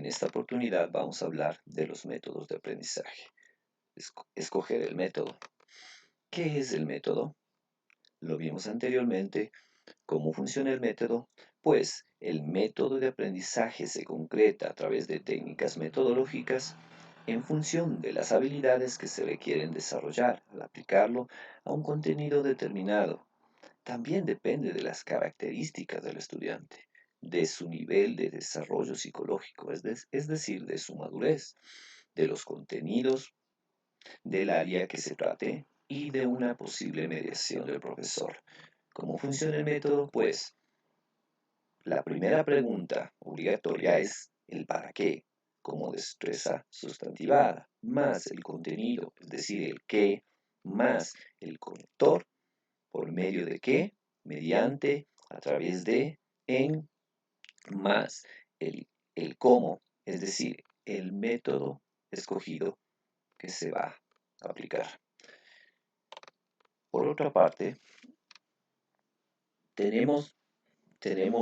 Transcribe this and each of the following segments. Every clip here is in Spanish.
esta oportunidad vamos a hablar de los métodos de aprendizaje. Escoger el método. ¿Qué es el método? Lo vimos anteriormente. ¿Cómo funciona el método? Pues el método de aprendizaje se concreta a través de técnicas metodológicas en función de las habilidades que se requieren desarrollar al aplicarlo a un contenido determinado. También depende de las características del estudiante, de su nivel de desarrollo psicológico, es decir, de su madurez, de los contenidos, del área que se trate y de una posible mediación del profesor. ¿Cómo funciona el método? Pues la primera pregunta obligatoria es el para qué, como destreza sustantivada, más el contenido, es decir, el qué, más el conector, por medio de qué, mediante, a través de, en, más el cómo, es decir, el método escogido que se va a aplicar. Por otra parte, tenemos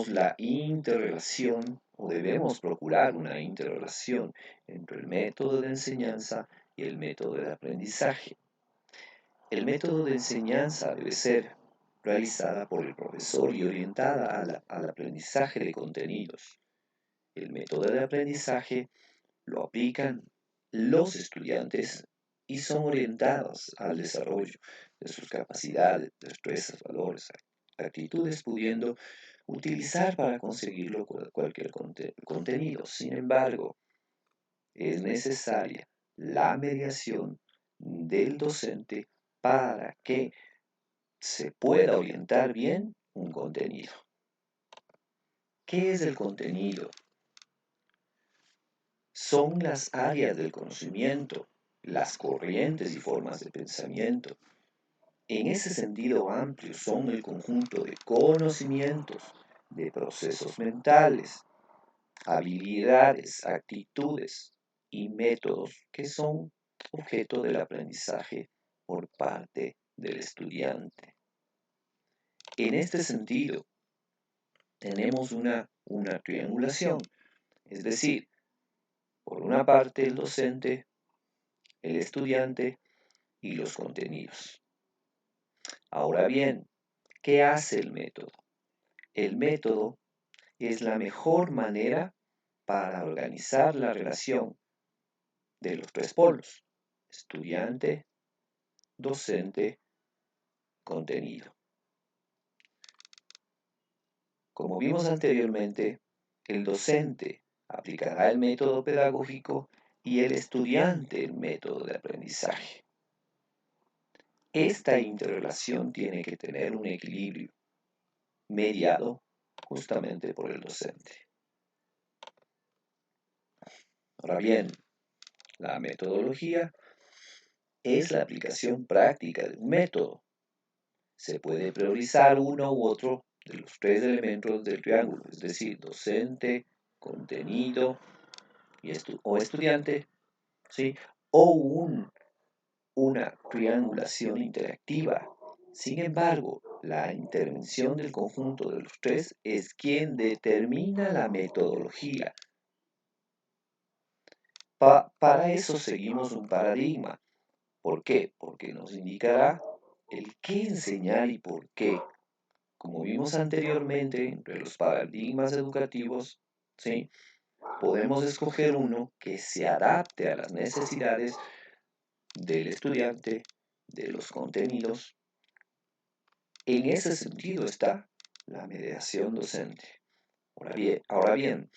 la interrelación o debemos procurar una interrelación entre el método de enseñanza y el método de aprendizaje. El método de enseñanza debe ser realizada por el profesor y orientada al aprendizaje de contenidos. El método de aprendizaje lo aplican los estudiantes y son orientados al desarrollo de sus capacidades, destrezas, valores, actitudes, pudiendo utilizar para conseguirlo cualquier contenido. Sin embargo, es necesaria la mediación del docente para que se pueda orientar bien un contenido. ¿Qué es el contenido? Son las áreas del conocimiento, las corrientes y formas de pensamiento. En ese sentido amplio son el conjunto de conocimientos, de procesos mentales, habilidades, actitudes y métodos que son objeto del aprendizaje por parte del estudiante. En este sentido, tenemos una triangulación, es decir, por una parte el docente, el estudiante y los contenidos. Ahora bien, ¿qué hace el método? El método es la mejor manera para organizar la relación de los tres polos: estudiante, docente, contenido. Como vimos anteriormente, el docente aplicará el método pedagógico y el estudiante el método de aprendizaje. Esta interrelación tiene que tener un equilibrio mediado justamente por el docente. Ahora bien, la metodología es la aplicación práctica de un método. Se puede priorizar uno u otro de los tres elementos del triángulo, es decir, docente, contenido o estudiante, ¿sí? O una triangulación interactiva. Sin embargo, la intervención del conjunto de los tres es quien determina la metodología. Para eso seguimos un paradigma. ¿Por qué? Porque nos indicará el qué enseñar y por qué. Como vimos anteriormente, entre los paradigmas educativos, ¿sí?, podemos escoger uno que se adapte a las necesidades del estudiante, de los contenidos. En ese sentido está la mediación docente. Ahora bien,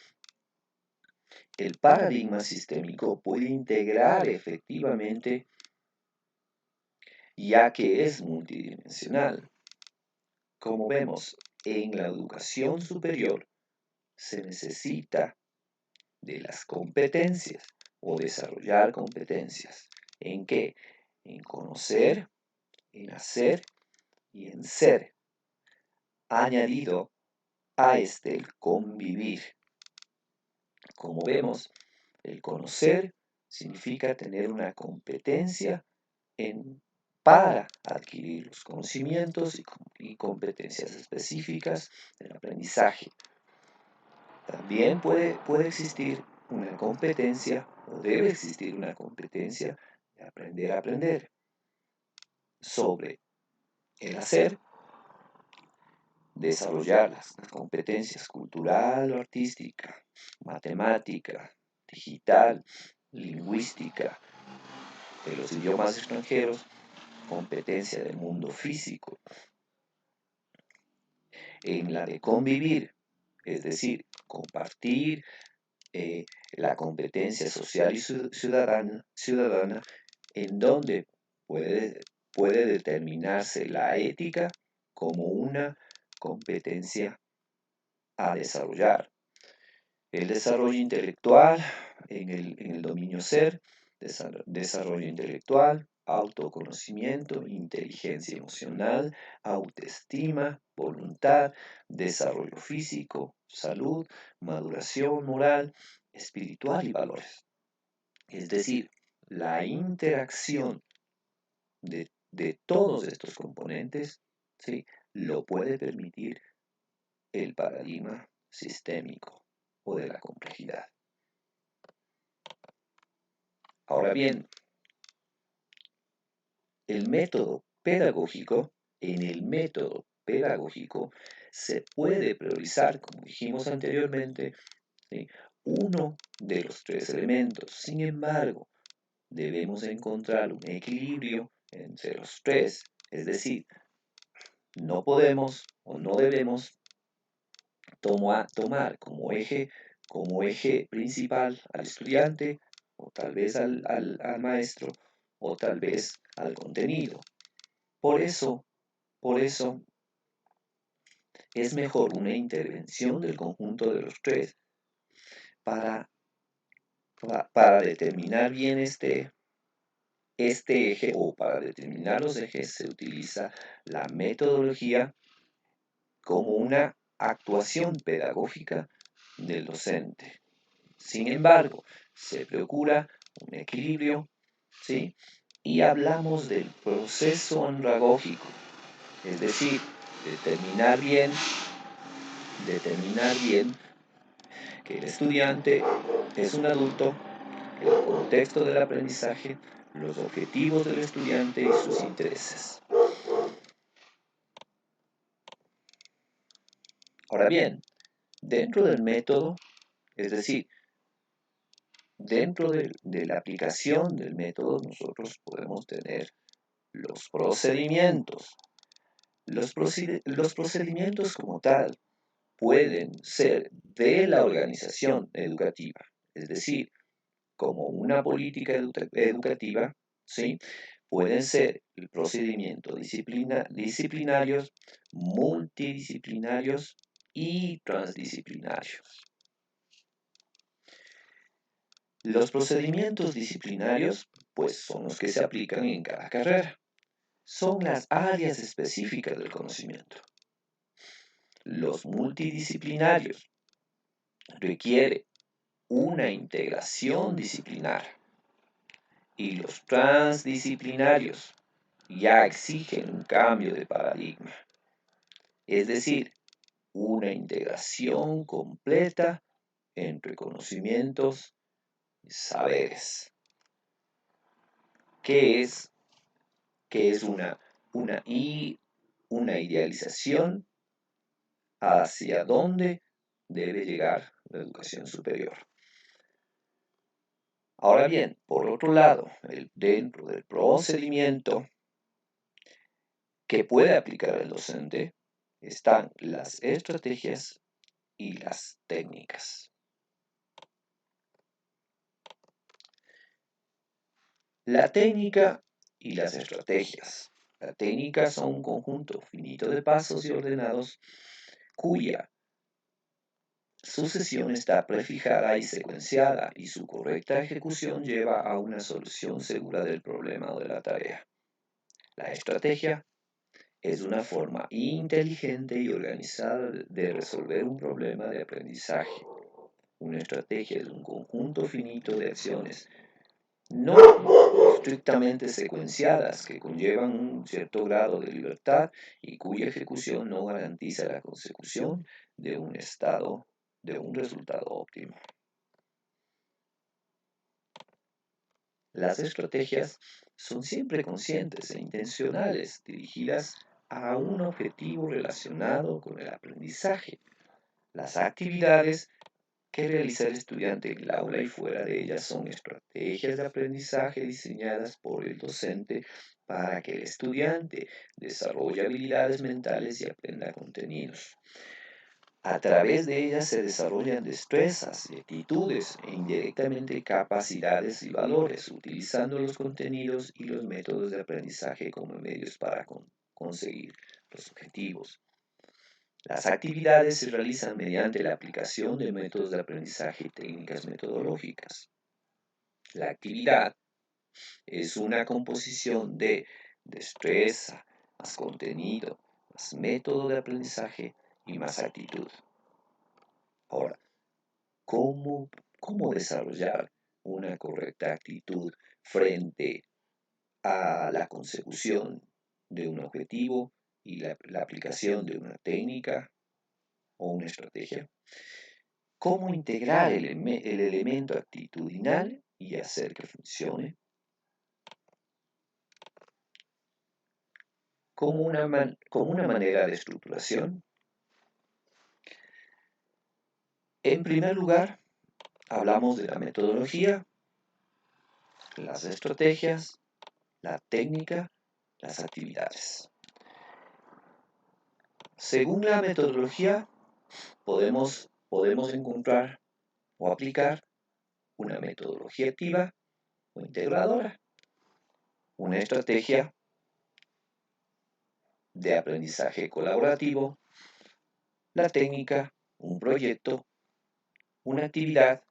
el paradigma sistémico puede integrar efectivamente, ya que es multidimensional. Como vemos, en la educación superior se necesita de las competencias o desarrollar competencias. ¿En qué? En conocer, en hacer y en ser. Añadido a este el convivir. Como vemos, el conocer significa tener una competencia para adquirir los conocimientos y competencias específicas del aprendizaje. También puede existir una competencia, o debe existir una competencia de aprender a aprender sobre el hacer, desarrollar las competencias cultural o artística, matemática, digital, lingüística, de los idiomas extranjeros, competencia del mundo físico, en la de convivir, es decir, compartir la competencia social y ciudadana, en donde puede determinarse la ética como una competencia a desarrollar. El desarrollo intelectual en el dominio ser, desarrollo intelectual, autoconocimiento, inteligencia emocional, autoestima, voluntad, desarrollo físico, salud, maduración moral, espiritual y valores. Es decir, la interacción de todos estos componentes, ¿sí?, lo puede permitir el paradigma sistémico o de la complejidad. Ahora bien, el método pedagógico, en el método pedagógico se puede priorizar, como dijimos anteriormente, ¿sí?, uno de los tres elementos. Sin embargo, debemos encontrar un equilibrio entre los tres, es decir, no podemos o no debemos tomar como eje principal al estudiante, o tal vez al maestro, o tal vez al contenido. Por eso es mejor una intervención del conjunto de los tres para, para determinar bien este eje, o para determinar los ejes se utiliza la metodología como una actuación pedagógica del docente. Sin embargo, se procura un equilibrio, ¿sí?, y hablamos del proceso andragógico, es decir, determinar bien que el estudiante es un adulto, el contexto del aprendizaje, los objetivos del estudiante y sus intereses. Ahora bien, dentro del método, es decir, dentro de la aplicación del método, nosotros podemos tener los procedimientos. Los procedimientos como tal pueden ser de la organización educativa, es decir, como una política educativa, ¿sí?, pueden ser el procedimiento disciplinarios, multidisciplinarios y transdisciplinarios. Los procedimientos disciplinarios, pues, son los que se aplican en cada carrera. Son las áreas específicas del conocimiento. Los multidisciplinarios requieren una integración disciplinar, y los transdisciplinarios ya exigen un cambio de paradigma, es decir, una integración completa entre conocimientos y saberes. ¿Qué es una idealización hacia dónde debe llegar la educación superior? Ahora bien, por otro lado, dentro del procedimiento que puede aplicar el docente están las estrategias y las técnicas. La técnica y las estrategias. La técnica son un conjunto finito de pasos y ordenados cuya sucesión está prefijada y secuenciada, y su correcta ejecución lleva a una solución segura del problema o de la tarea. La estrategia es una forma inteligente y organizada de resolver un problema de aprendizaje. Una estrategia es un conjunto finito de acciones no estrictamente secuenciadas que conllevan un cierto grado de libertad y cuya ejecución no garantiza la consecución de un resultado óptimo. Las estrategias son siempre conscientes e intencionales, dirigidas a un objetivo relacionado con el aprendizaje. Las actividades que realiza el estudiante en el aula y fuera de ella son estrategias de aprendizaje diseñadas por el docente para que el estudiante desarrolle habilidades mentales y aprenda contenidos. A través de ellas se desarrollan destrezas y actitudes e indirectamente capacidades y valores, utilizando los contenidos y los métodos de aprendizaje como medios para conseguir los objetivos. Las actividades se realizan mediante la aplicación de métodos de aprendizaje y técnicas metodológicas. La actividad es una composición de destreza, más contenido, más método de aprendizaje y más actitud. Ahora, ¿cómo, cómo desarrollar una correcta actitud frente a la consecución de un objetivo y la aplicación de una técnica o una estrategia? ¿Cómo integrar el elemento actitudinal y hacer que funcione? Como una manera de estructuración. En primer lugar, hablamos de la metodología, las estrategias, la técnica, las actividades. Según la metodología, podemos encontrar o aplicar una metodología activa o integradora, una estrategia de aprendizaje colaborativo, la técnica, un proyecto, una actividad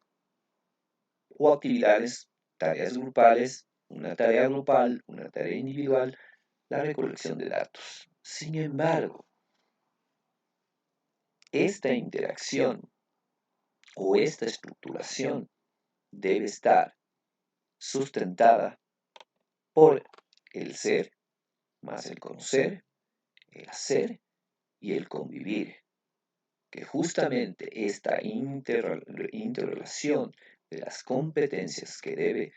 o actividades, tareas grupales, una tarea grupal, una tarea individual, la recolección de datos. Sin embargo, esta interacción o esta estructuración debe estar sustentada por el ser más el conocer, el hacer y el convivir, que justamente esta interrelación de las competencias que debe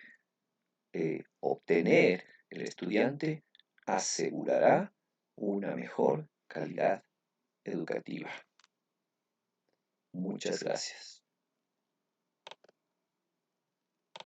obtener el estudiante asegurará una mejor calidad educativa. Muchas gracias.